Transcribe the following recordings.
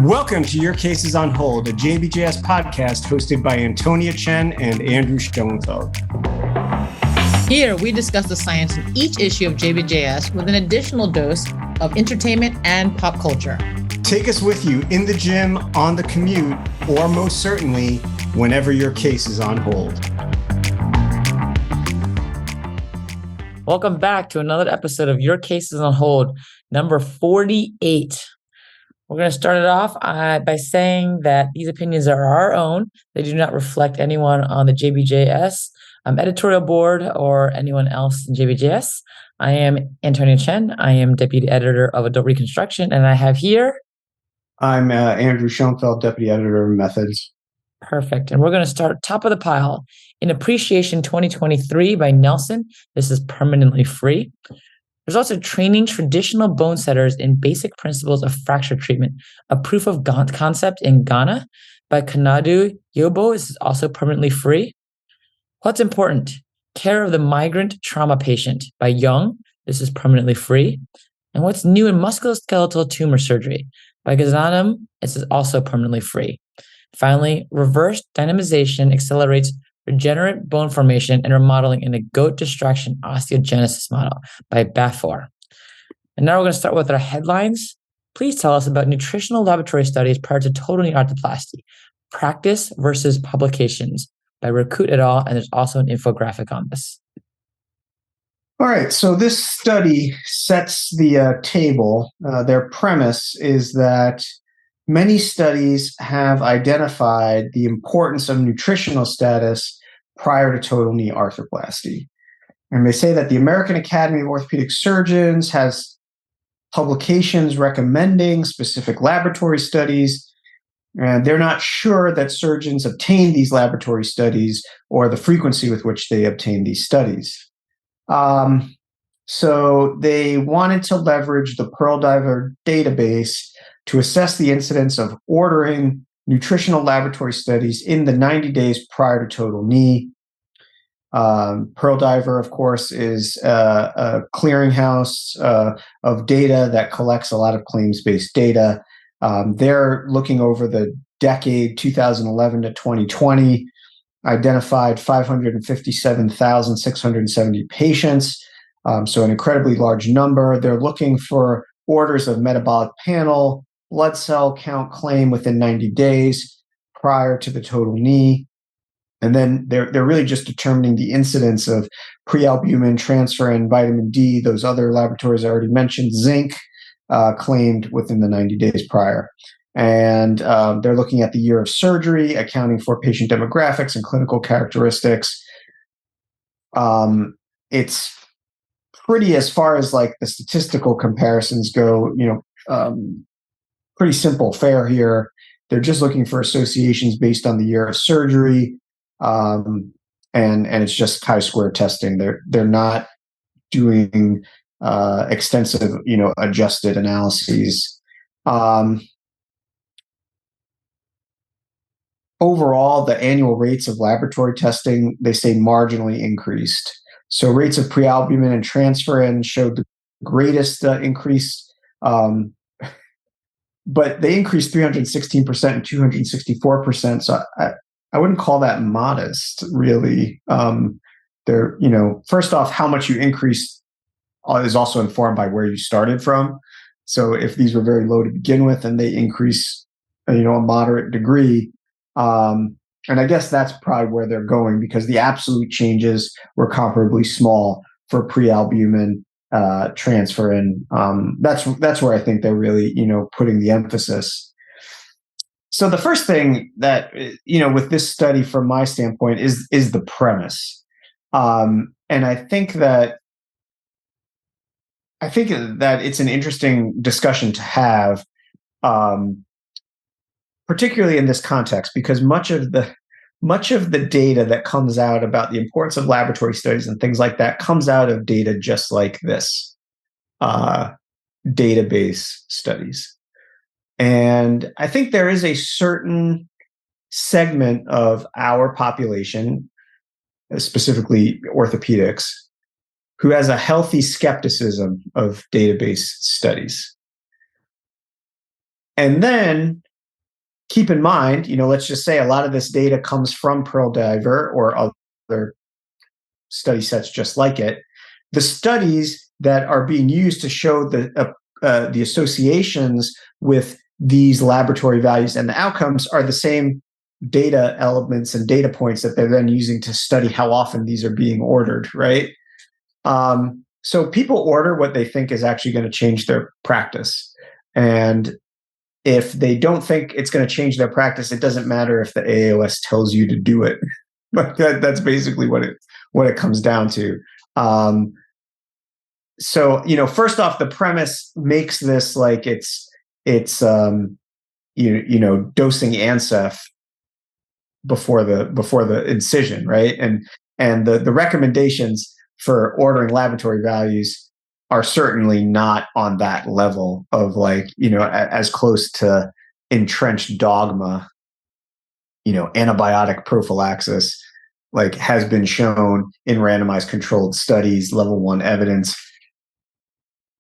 Welcome to Your Case is on Hold, a JBJS podcast hosted by Antonia and Andrew Schoenfeld. Here, we discuss the science in each issue of JBJS with an additional dose of entertainment and pop culture. Take us with you in the gym, on the commute, or most certainly, whenever your case is on hold. Welcome back to another episode of Your Case is on Hold, number 48. We're going to start it off by saying that these opinions are our own. They do not reflect anyone on the JBJS editorial board or anyone else in JBJS. I am Antonia Chen. I am deputy editor of Adult Reconstruction, and I have here... I'm Andrew Schoenfeld, deputy editor of Methods. Perfect. And we're going to start top of the pile. In Appreciation 2023 by Nelson, this is permanently free. There's also Training Traditional Bone Setters in Basic Principles of Fracture Treatment, a proof of concept in Ghana by Kanadu Yobo. This is also permanently free. What's Important? Care of the Migrant Trauma Patient by Young. This is permanently free. And What's New in Musculoskeletal Tumor Surgery by Gazanam. This is also permanently free. Finally, Reverse Dynamization Accelerates Regenerate Bone Formation and Remodeling in a Goat Distraction Osteogenesis Model by Bafor. And now we're going to start with our headlines. Please tell us about nutritional laboratory studies prior to total knee arthroplasty, practice versus publications by Rakut et al. And there's also an infographic on this. All right, so this study sets the table. Their premise is that many studies have identified the importance of nutritional status prior to total knee arthroplasty. And they say that the American Academy of Orthopedic Surgeons has publications recommending specific laboratory studies, and they're not sure that surgeons obtain these laboratory studies or the frequency with which they obtain these studies. So they wanted to leverage the Pearl Diver database to assess the incidence of ordering nutritional laboratory studies in the 90 days prior to total knee. Pearl Diver, of course, is a clearinghouse of data that collects a lot of claims-based data. They're looking over the decade 2011 to 2020, identified 557,670 patients, so an incredibly large number. They're looking for orders of metabolic panel, blood cell count claim within 90 days prior to the total knee. And then they're really just determining the incidence of prealbumin, transferrin, vitamin D, those other laboratories I already mentioned, zinc, claimed within the 90 days prior. And they're looking at the year of surgery, accounting for patient demographics and clinical characteristics. It's pretty, as far as like the statistical comparisons go, pretty simple fare here. They're just looking for associations based on the year of surgery, and it's just chi-square testing. They're not doing extensive, adjusted analyses. Overall, the annual rates of laboratory testing, they say, marginally increased. So rates of prealbumin and transferrin showed the greatest increase. But they increased 316% and 264%. So I wouldn't call that modest, really. First off, how much you increase is also informed by where you started from. So if these were very low to begin with and they increase, a moderate degree, and I guess that's probably where they're going, because the absolute changes were comparably small for prealbumin, transferrin. That's where I think they're really, putting the emphasis. So the first thing that, with this study from my standpoint is the premise. And I think that it's an interesting discussion to have, particularly in this context, because much of the data that comes out about the importance of laboratory studies and things like that comes out of data just like this, database studies. And I think there is a certain segment of our population, specifically orthopedics, who has a healthy skepticism of database studies. And then keep in mind, let's just say a lot of this data comes from Pearl Diver or other study sets just like it. The studies that are being used to show the associations with these laboratory values and the outcomes are the same data elements and data points that they're then using to study how often these are being ordered, right? So people order what they think is actually going to change their practice. And if they don't think it's going to change their practice, it doesn't matter if the AAOS tells you to do it. But that's basically what it comes down to. So, first off, the premise makes this like it's dosing Ansef before the incision, right? And the recommendations for ordering laboratory values are certainly not on that level of as close to entrenched dogma, antibiotic prophylaxis, has been shown in randomized controlled studies, level 1 evidence.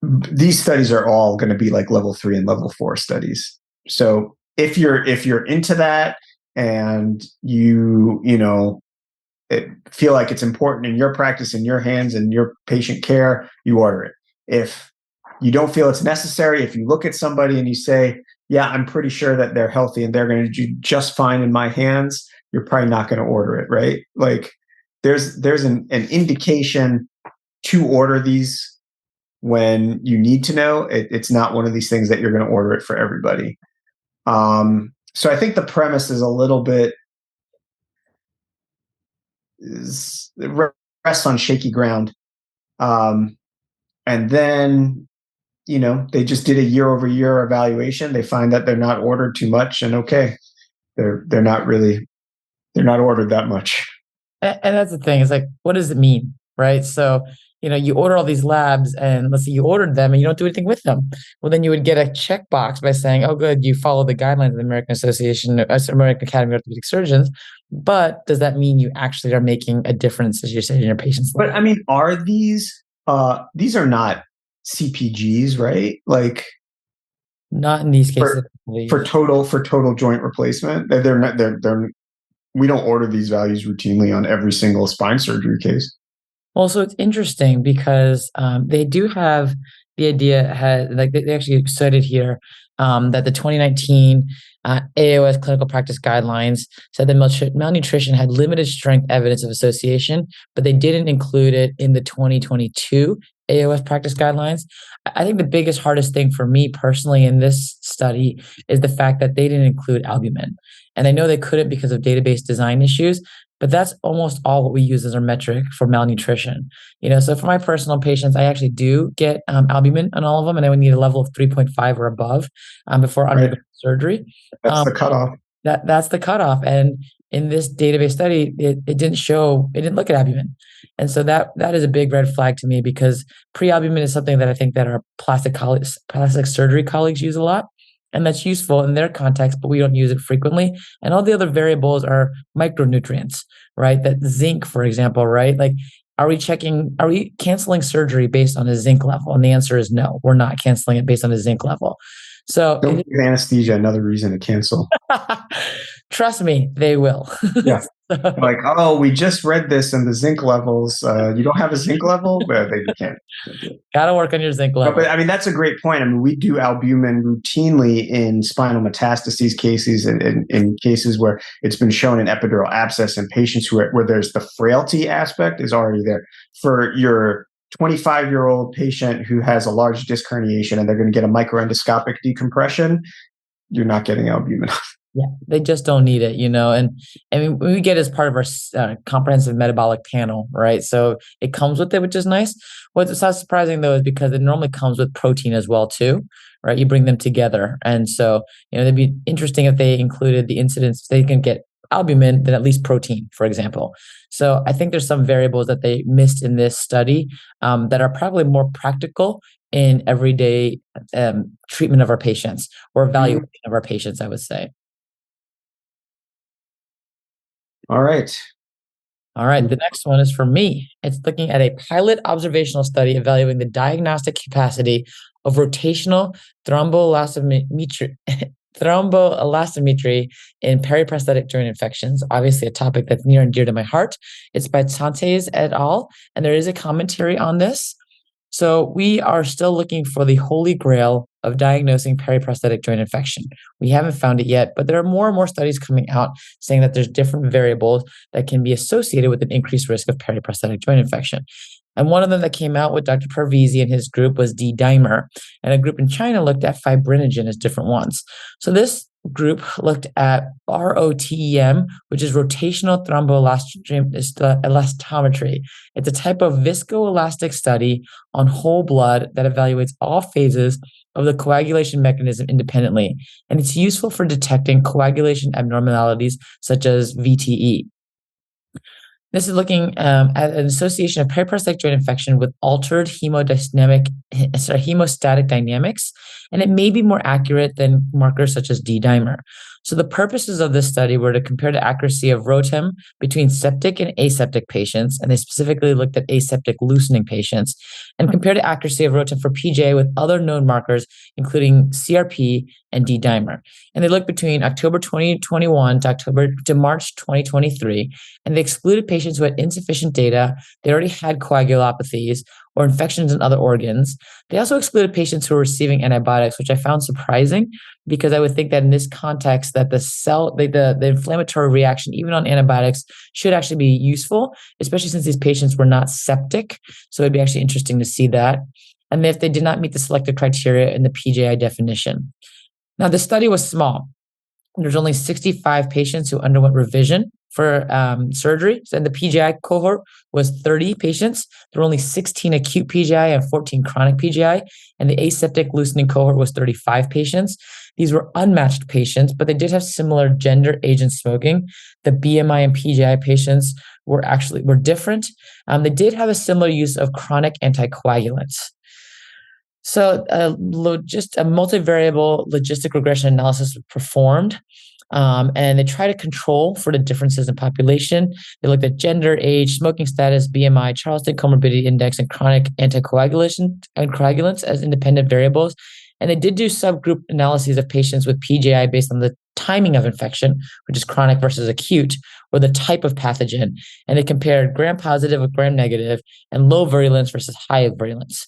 These studies are all going to be like level 3 and level 4 studies. So if you're into that and you feel like it's important in your practice, in your hands, and your patient care, you order it. If you don't feel it's necessary, if you look at somebody and you say, yeah, I'm pretty sure that they're healthy and they're going to do just fine in my hands, you're probably not going to order it, right? There's an indication to order these when you need to know. It's not one of these things that you're going to order it for everybody. So I think the premise is a little bit rests on shaky ground. And then, they just did a year-over-year evaluation. They find that they're not ordered too much, and okay, they're not ordered that much. And that's the thing. It's like, what does it mean, right? So, you order all these labs, and let's say you ordered them and you don't do anything with them. Well, then you would get a checkbox by saying, oh, good, you follow the guidelines of the American Academy of Orthopedic Surgeons. But does that mean you actually are making a difference, as you said, in your patient's life? But I mean, are these are not CPGs, right? Not in these cases. For total joint replacement. They're not. We don't order these values routinely on every single spine surgery case. Well, so it's interesting because they do have the idea, they actually cited here that the 2019 AAOS clinical practice guidelines said that malnutrition had limited strength evidence of association, but they didn't include it in the 2022 AAOS practice guidelines. I think the biggest, hardest thing for me personally in this study is the fact that they didn't include albumin. And I know they couldn't because of database design issues, but that's almost all what we use as our metric for malnutrition. So for my personal patients, I actually do get albumin on all of them, and I would need a level of 3.5 or above before undergoing surgery. That's the cutoff. That's the cutoff. And in this database study, it didn't look at albumin. And so that is a big red flag to me, because pre-albumin is something that I think that our plastic surgery colleagues use a lot. And that's useful in their context, but we don't use it frequently. And all the other variables are micronutrients, right? That zinc, for example, right? Are we canceling surgery based on a zinc level? And the answer is no, we're not canceling it based on a zinc level. So don't give anesthesia another reason to cancel. Trust me, they will. Yeah. We just read this in the zinc levels. You don't have a zinc level? Well, you can't. Got to work on your zinc level. No, but I mean, that's a great point. I mean, we do albumin routinely in spinal metastases cases and in cases where it's been shown in epidural abscess in patients where there's the frailty aspect is already there. For your 25-year-old patient who has a large disc herniation and they're going to get a microendoscopic decompression, you're not getting albumin. Yeah, they just don't need it, and I mean, we get it as part of our comprehensive metabolic panel, right? So it comes with it, which is nice. What's not surprising though is because it normally comes with protein as well too, right? You bring them together, and so it'd be interesting if they included the incidence. They can get albumin, then at least protein, for example. So I think there's some variables that they missed in this study that are probably more practical in everyday treatment of our patients or evaluation of our patients, I would say. All right. The next one is for me. It's looking at a pilot observational study evaluating the diagnostic capacity of rotational thromboelastometry in periprosthetic joint infections, obviously a topic that's near and dear to my heart. It's by Santes et al., and there is a commentary on this. So we are still looking for the holy grail of diagnosing periprosthetic joint infection. We haven't found it yet, but there are more and more studies coming out saying that there's different variables that can be associated with an increased risk of periprosthetic joint infection. And one of them that came out with Dr. Parvizi and his group was D-dimer, and a group in China looked at fibrinogen as different ones. So this group looked at ROTEM, which is rotational thromboelastometry. It's a type of viscoelastic study on whole blood that evaluates all phases of the coagulation mechanism independently, and it's useful for detecting coagulation abnormalities such as VTE. This is looking at an association of periprosthetic joint infection with altered hemostatic dynamics, and it may be more accurate than markers such as D-dimer. So the purposes of this study were to compare the accuracy of ROTEM between septic and aseptic patients, and they specifically looked at aseptic loosening patients, and compare the accuracy of ROTEM for PGA with other known markers, including CRP and D-dimer. And they looked between October 2021 to March 2023, and they excluded patients who had insufficient data, they already had coagulopathies, or infections in other organs. They also excluded patients who were receiving antibiotics, which I found surprising because I would think that in this context that the inflammatory reaction, even on antibiotics, should actually be useful, especially since these patients were not septic. So it'd be actually interesting to see that. And if they did not meet the selected criteria in the PJI definition. Now, the study was small. There's only 65 patients who underwent revision for surgery. So the PGI cohort was 30 patients. There were only 16 acute PGI and 14 chronic PGI. And the aseptic loosening cohort was 35 patients. These were unmatched patients, but they did have similar gender, age, and smoking. The BMI and PGI patients were different. They did have a similar use of chronic anticoagulants. So just a multivariable logistic regression analysis was performed, and they try to control for the differences in population. They looked at gender, age, smoking status, BMI, Charleston Comorbidity Index, and chronic anticoagulants as independent variables. And they did do subgroup analyses of patients with PJI based on the timing of infection, which is chronic versus acute, or the type of pathogen. And they compared gram-positive with gram-negative and low virulence versus high virulence.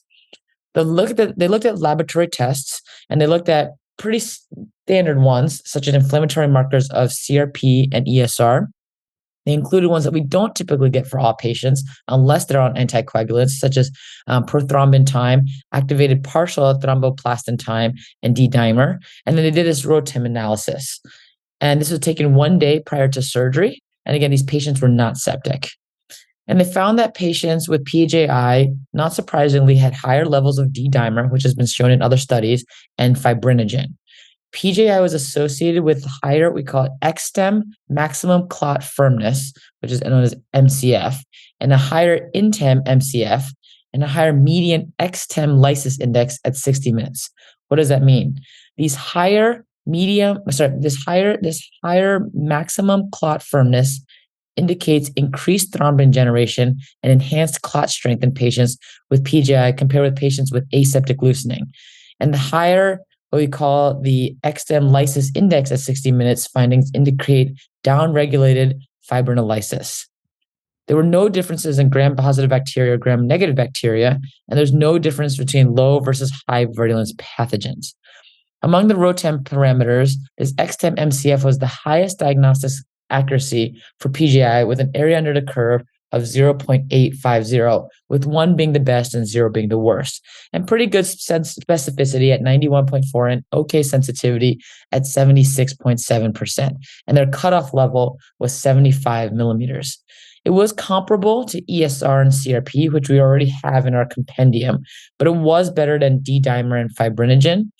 They looked at laboratory tests, and they looked at pretty standard ones, such as inflammatory markers of CRP and ESR. They included ones that we don't typically get for all patients unless they're on anticoagulants, such as prothrombin time, activated partial thromboplastin time, and D-dimer. And then they did this ROTEM analysis. And this was taken 1 day prior to surgery. And again, these patients were not septic. And they found that patients with PJI, not surprisingly, had higher levels of D-dimer, which has been shown in other studies, and fibrinogen. PJI was associated with higher, we call it XSTEM maximum clot firmness, which is known as MCF, and a higher INTEM MCF, and a higher median XSTEM lysis index at 60 minutes. What does that mean? This higher maximum clot firmness indicates increased thrombin generation and enhanced clot strength in patients with PJI compared with patients with aseptic loosening. And the higher, what we call the XSTEM lysis index at 60 minutes findings indicate downregulated fibrinolysis. There were no differences in gram-positive bacteria or gram-negative bacteria, and there's no difference between low versus high virulence pathogens. Among the ROTEM parameters, this XSTEM MCF was the highest diagnostic accuracy for PGI with an area under the curve of 0.850, with 1 being the best and 0 being the worst, and pretty good specificity at 91.4 and okay sensitivity at 76.7%. And their cutoff level was 75 millimeters. It was comparable to ESR and CRP, which we already have in our compendium, but it was better than D-dimer and fibrinogen.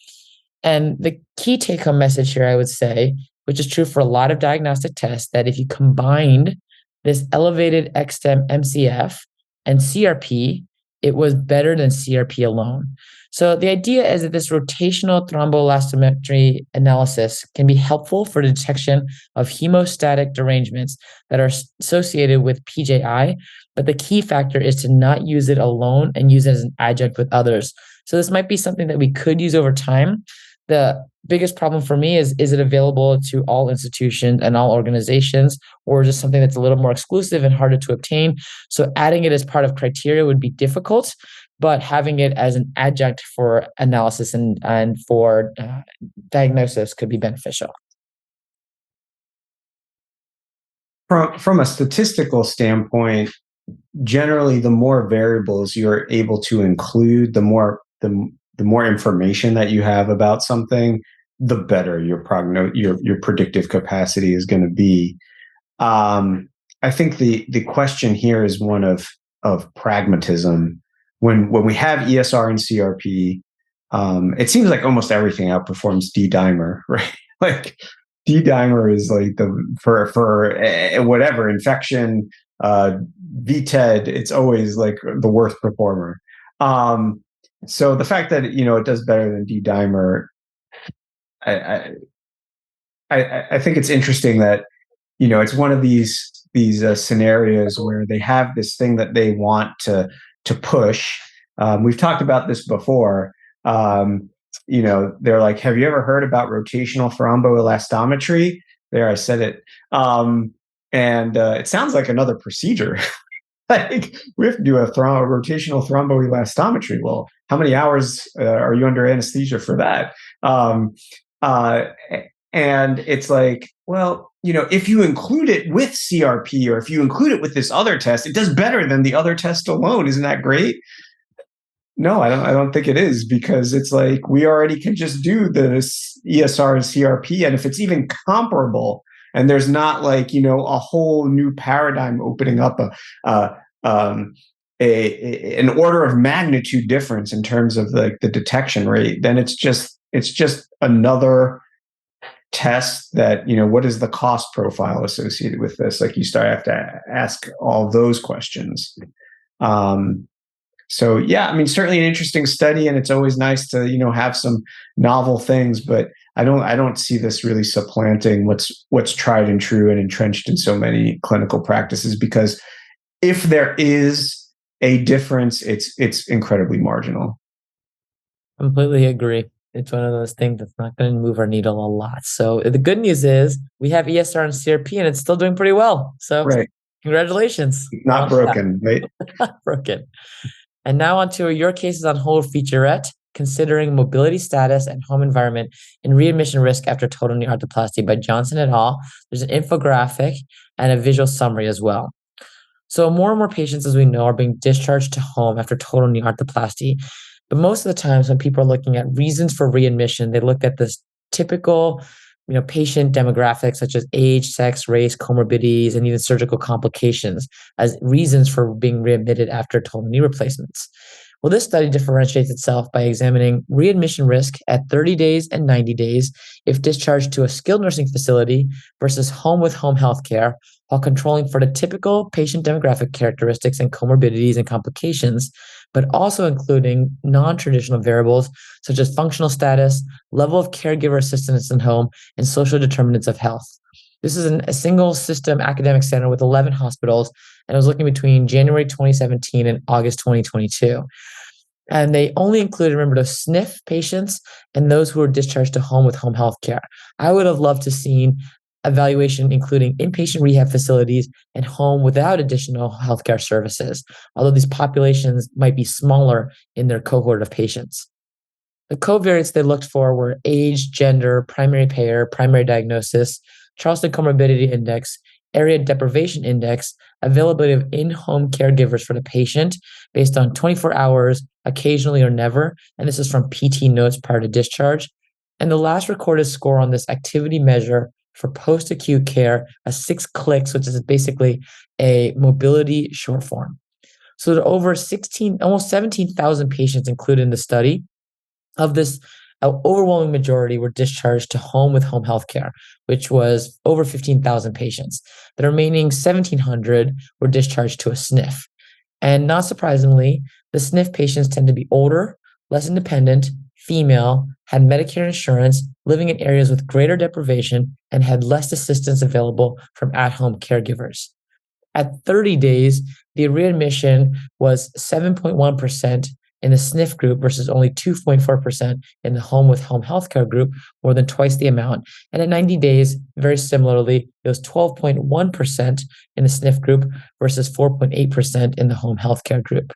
And the key take-home message here, I would say, which is true for a lot of diagnostic tests, that if you combined this elevated XSTEM MCF and CRP, it was better than CRP alone. So the idea is that this rotational thromboelastometry analysis can be helpful for the detection of hemostatic derangements that are associated with PJI, but the key factor is to not use it alone and use it as an adjunct with others. So this might be something that we could use over time, The biggest problem for me is it available to all institutions and all organizations, or just something that's a little more exclusive and harder to obtain? So adding it as part of criteria would be difficult, but having it as an adjunct for analysis and for diagnosis could be beneficial. From a statistical standpoint, generally, the more variables you're able to include, the more information that you have about something, the better your predictive capacity is going to be. I think the question here is one of pragmatism. When we have ESR and CRP, it seems like almost everything outperforms D dimer, right? Like D dimer is like for whatever infection, VTED, it's always like the worst performer. So the fact that it does better than D dimer, I, I think it's interesting that it's one of these scenarios where they have this thing that they want to push. We've talked about this before. They're like, have you ever heard about rotational thromboelastometry? There, I said it. And it sounds like another procedure. Like, we have to do a rotational thromboelastometry. Well, how many hours are you under anesthesia for that? And it's like, well, if you include it with CRP, or if you include it with this other test, it does better than the other test alone. Isn't that great? No, I don't think it is, because it's like we already can just do this ESR and CRP, and if it's even comparable, and there's not like a whole new paradigm opening up an order of magnitude difference in terms of like the detection rate, then it's just another test that what is the cost profile associated with this? Like, you have to ask all those questions. So yeah, I mean, certainly an interesting study, and it's always nice to have some novel things, but I don't see this really supplanting what's tried and true and entrenched in so many clinical practices, because if there is a difference, it's incredibly marginal. Completely agree. It's one of those things that's not going to move our needle a lot. So the good news is we have ESR and CRP, and it's still doing pretty well. So right. Congratulations. Not broken, right? Not broken. And now on to your cases on hold featurette, considering mobility status and home environment in readmission risk after total knee arthroplasty by Johnson et al. There's an infographic and a visual summary as well. So more and more patients, as we know, are being discharged to home after total knee arthroplasty. But most of the times when people are looking at reasons for readmission, they look at this typical patient demographics such as age, sex, race, comorbidities, and even surgical complications as reasons for being readmitted after total knee replacements. Well, this study differentiates itself by examining readmission risk at 30 days and 90 days if discharged to a skilled nursing facility versus home with home health care, while controlling for the typical patient demographic characteristics and comorbidities and complications, but also including non-traditional variables such as functional status, level of caregiver assistance in home, and social determinants of health. This is a single system academic center with 11 hospitals, and it was looking between January 2017 and August 2022. And they only included, remember, those SNF patients and those who were discharged to home with home health care. I would have loved to seen evaluation including inpatient rehab facilities and home without additional healthcare services, although these populations might be smaller in their cohort of patients. The covariates they looked for were age, gender, primary payer, primary diagnosis, Charleston Comorbidity Index, area deprivation index, availability of in-home caregivers for the patient based on 24 hours, occasionally or never, and this is from PT notes prior to discharge, and the last recorded score on this activity measure for post-acute care, a 6 clicks, which is basically a mobility short form. So there are over almost 17,000 patients included in the study. Of this, an overwhelming majority were discharged to home with home health care, which was over 15,000 patients. The remaining 1,700 were discharged to a SNF. And not surprisingly, the SNF patients tend to be older, less independent, female, had Medicare insurance, living in areas with greater deprivation, and had less assistance available from at-home caregivers. At 30 days, the readmission was 7.1%, in the SNF group versus only 2.4% in the home with home healthcare group, more than twice the amount. And at 90 days, very similarly, it was 12.1% in the SNF group versus 4.8% in the home healthcare group.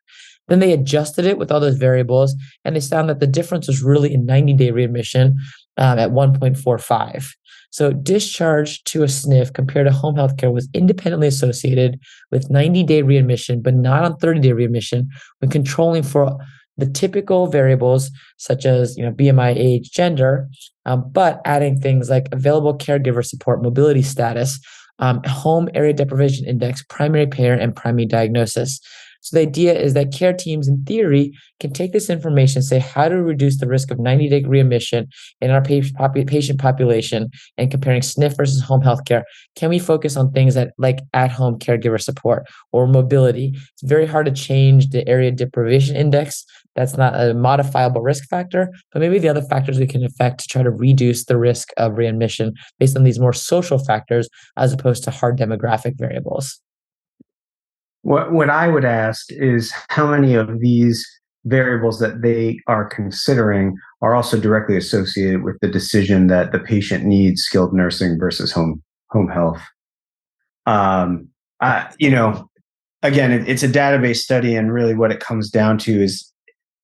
Then they adjusted it with all those variables, and they found that the difference was really in 90-day readmission at 1.45. So discharge to a SNF compared to home healthcare was independently associated with 90-day readmission, but not on 30-day readmission when controlling for the typical variables such as BMI, age, gender, but adding things like available caregiver support, mobility status, home area deprivation index, primary payer, and primary diagnosis. So the idea is that care teams, in theory, can take this information and say how to reduce the risk of 90-day readmission in our patient population, and comparing SNF versus home healthcare. Can we focus on things that like at-home caregiver support or mobility? It's very hard to change the area deprivation index. That's not a modifiable risk factor, but maybe the other factors we can affect to try to reduce the risk of readmission based on these more social factors as opposed to hard demographic variables. What I would ask is how many of these variables that they are considering are also directly associated with the decision that the patient needs skilled nursing versus home health. Again, it's a database study, and really what it comes down to is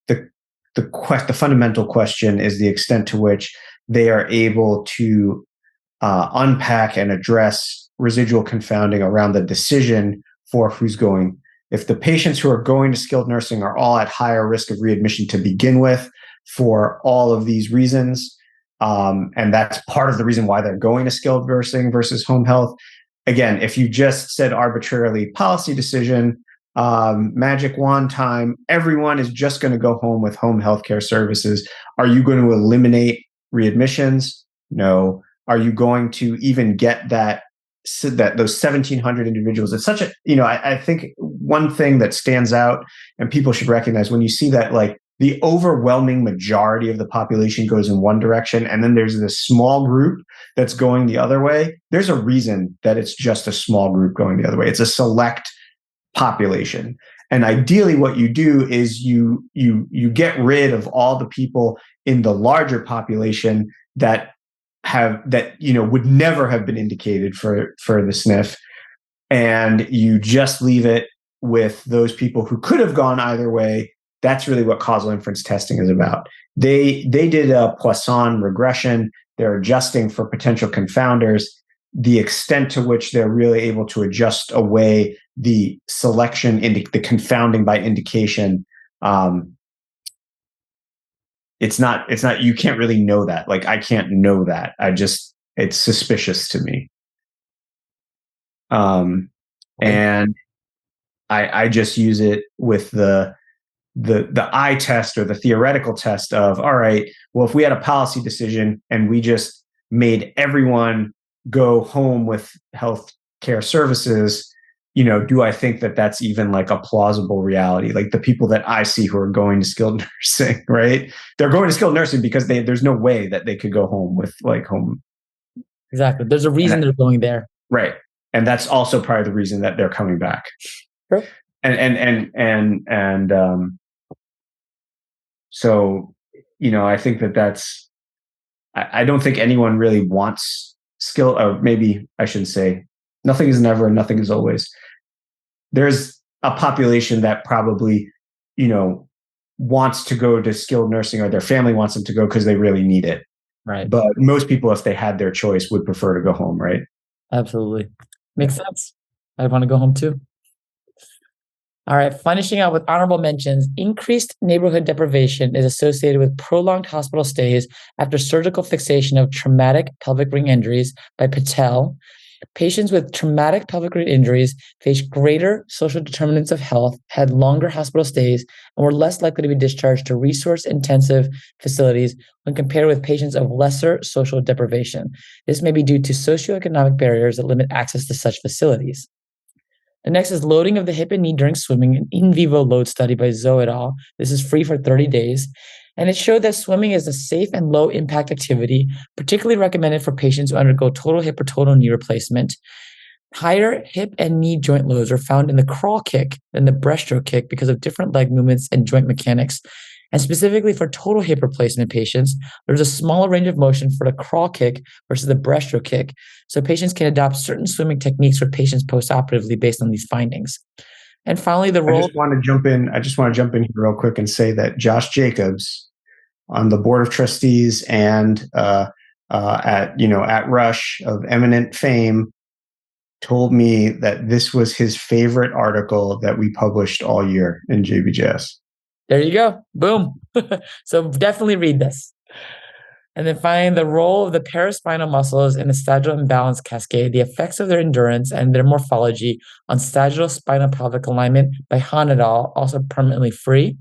the fundamental question is the extent to which they are able to unpack and address residual confounding around the decision for who's going. If the patients who are going to skilled nursing are all at higher risk of readmission to begin with for all of these reasons, and that's part of the reason why they're going to skilled nursing versus home health. Again, if you just said arbitrarily policy decision, magic wand time, everyone is just going to go home with home healthcare services. Are you going to eliminate readmissions? No. Are you going to even get that those 1,700 individuals? It's such a, I think one thing that stands out and people should recognize when you see that, like, the overwhelming majority of the population goes in one direction, and then there's this small group that's going the other way. There's a reason that it's just a small group going the other way. It's a select population. And ideally what you do is you get rid of all the people in the larger population that would never have been indicated for the SNF, and you just leave it with those people who could have gone either way. That's really what causal inference testing is about. They did a Poisson regression. They're adjusting for potential confounders. The extent to which they're really able to adjust away the selection, the confounding by indication, it's not, you can't really know that. Like, I can't know that. It's suspicious to me. And I just use it with the eye test or the theoretical test of, all right, well, if we had a policy decision and we just made everyone go home with health care services, do I think that that's even like a plausible reality? Like, the people that I see who are going to skilled nursing, right? They're going to skilled nursing because there's no way that they could go home with home. Exactly. There's a reason they're going there. Right. And that's also part of the reason that they're coming back. Sure. So, I think that's, I don't think anyone really wants skill, or maybe I shouldn't say nothing is never and nothing is always. There's a population that probably, wants to go to skilled nursing, or their family wants them to go because they really need it. Right. But most people, if they had their choice, would prefer to go home, right? Absolutely. Makes sense. I want to go home too. All right, finishing out with honorable mentions. Increased neighborhood deprivation is associated with prolonged hospital stays after surgical fixation of traumatic pelvic ring injuries by Patel. Patients with traumatic pelvic ring injuries faced greater social determinants of health, had longer hospital stays, and were less likely to be discharged to resource-intensive facilities when compared with patients of lesser social deprivation. This may be due to socioeconomic barriers that limit access to such facilities. The next is loading of the hip and knee during swimming, an in vivo load study by Zhou et al. This is free for 30 days. And it showed that swimming is a safe and low impact activity, particularly recommended for patients who undergo total hip or total knee replacement. Higher hip and knee joint loads are found in the crawl kick than the breaststroke kick because of different leg movements and joint mechanics. And specifically for total hip replacement patients, there's a smaller range of motion for the crawl kick versus the breaststroke kick. So patients can adopt certain swimming techniques for patients postoperatively based on these findings. And finally, the role. I just want to jump in here real quick and say that Josh Jacobs on the board of trustees and at Rush of eminent fame told me that this was his favorite article that we published all year in JBJS. There you go. Boom. So definitely read this. And then finally, the role of the paraspinal muscles in the sagittal imbalance cascade, the effects of their endurance and their morphology on sagittal spinal pelvic alignment by Han et al., also permanently free.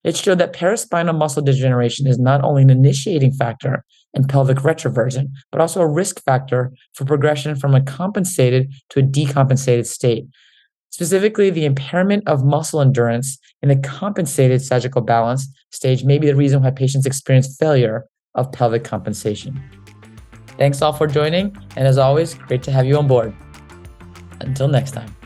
It showed that paraspinal muscle degeneration is not only an initiating factor in pelvic retroversion, but also a risk factor for progression from a compensated to a decompensated state. Specifically, the impairment of muscle endurance in the compensated sagittal balance stage may be the reason why patients experience failure of pelvic compensation. Thanks all for joining, and as always, great to have you on board. Until next time.